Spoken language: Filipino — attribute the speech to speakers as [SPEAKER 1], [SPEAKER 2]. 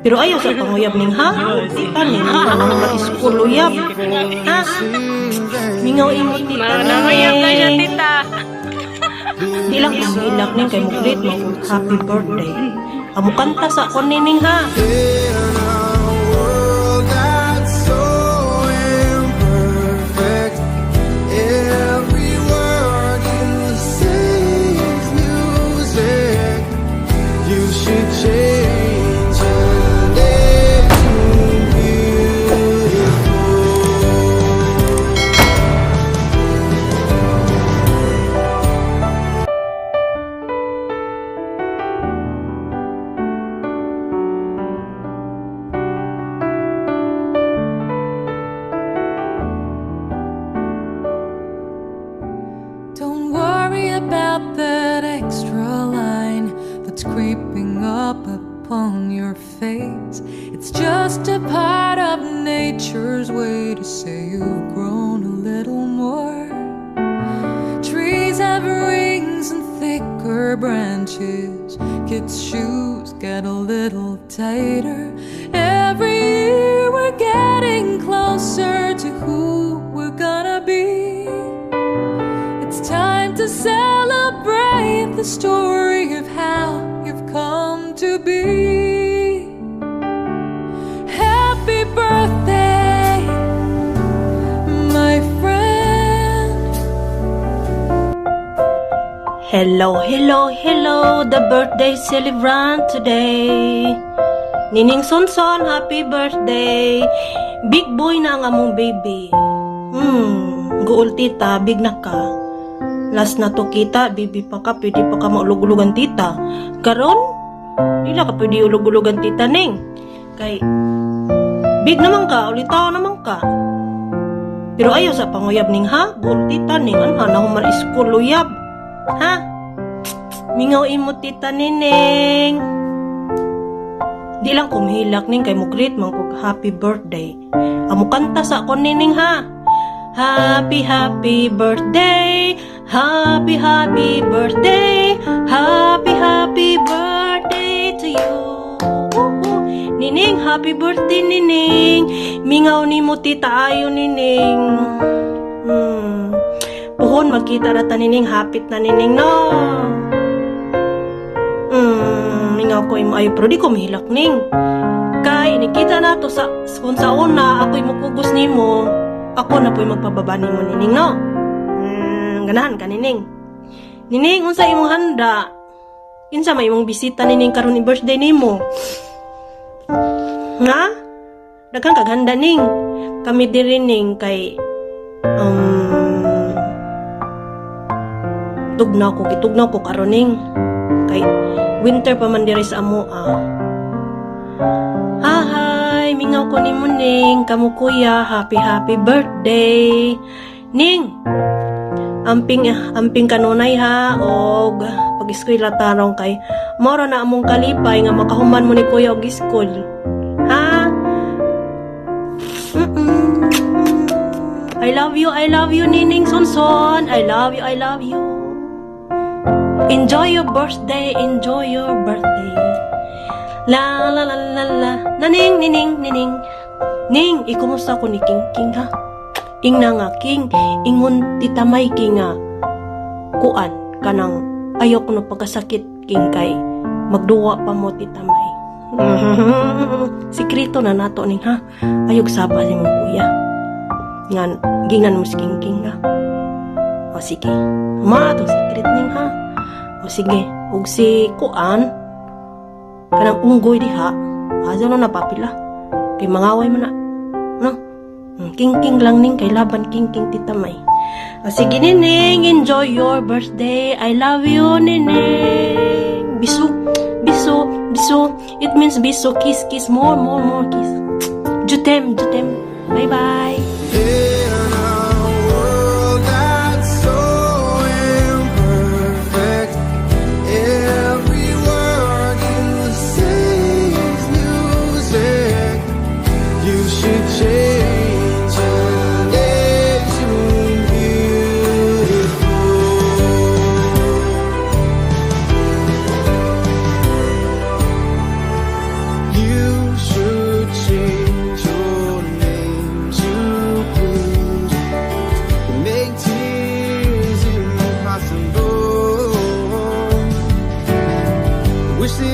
[SPEAKER 1] Pero ayaw sa panguyab ning ha? Tita ning anong ma-school uyab. Ha? Mingaw imo tita ning.
[SPEAKER 2] Nanguyab na siya, tita.
[SPEAKER 1] Di lang kumilak ning kay muglit mo happy birthday. Amo kanta sa kon nining ha.
[SPEAKER 3] Don't worry about that extra line that's creeping up upon your face. It's just a part of nature's way to say you've grown a little more. Trees have rings and thicker branches. Kids' shoes get a little tighter. Every year we're getting closer to who we're gonna be. It's time to celebrate the story of how you've come to be. Happy birthday, my friend.
[SPEAKER 1] Hello, hello, hello, the birthday celebrant today. Nining Sonson, happy birthday. Big boy na ang among baby. Guol tita, big na ka. Last na to kita, baby pa ka, pwede pa ka maulog-ulugan tita. Karon, di na ka pwede ulog-ulugan tita, Ning. Kay, big naman ka, ulitaw naman ka. Pero ayaw sa panguyab ning ha, guol tita, Ning. Ano na human iskul uyab? Ha? Mingaw imo tita, Neneng. Di lang kumihilak ning kay mugrit mang kog happy birthday. Amo kanta sa kon nining ha. Happy happy birthday. Happy happy birthday. Happy happy birthday to you. Nining, happy birthday nining. Mingaw nimo tita ayo nining. Puhon magkita rata nining hapit na nining no. Mingaw ko imo ayo pero di ko mahilak ning. Kay nikita na to sa kung sa una ako'y mukugos nimo. Ako na po'y magpababa nimo nining no. Ganahan ka nining. Nining unsa imong handa? Kinsa may imong bisita nining karon ni birthday nimo? Nga? Daghang kag handa ning. Kami diri ning kay tugnaw ko karon ning. Kay winter pa man diri sa amo Hi, mingaw ko ni Muning, kamo kuya, happy happy birthday. Ning, amping kanunay ha, og pag-eskwela tarong kay, moro na among kalipay nga makahuman mo ni kuya og school. Ha? I love you, Nining Sonson. I love you. Enjoy your birthday. La la la la la. Naning. Ning, ikumusta ko ni King ha? Ing na nga King, ingon tita May King nga. Kuan kanang ayok no pagkasakit King kay magduwa pa mo tita May. Sikreto na nato ning ha. Ayok sapa si mong kuya. Ngan gingan mo si King ha. O sige. Ma to secret ning ha. O sige, ug si kuan kanang unggoy diha, aja no napapila. Kay mangaway man na. No? King lang ning kay laban king tita May. Sige nining, enjoy your birthday. I love you nining. Bisu. It means bisu, kiss, more kiss. Jutem. Bye.
[SPEAKER 2] Wish the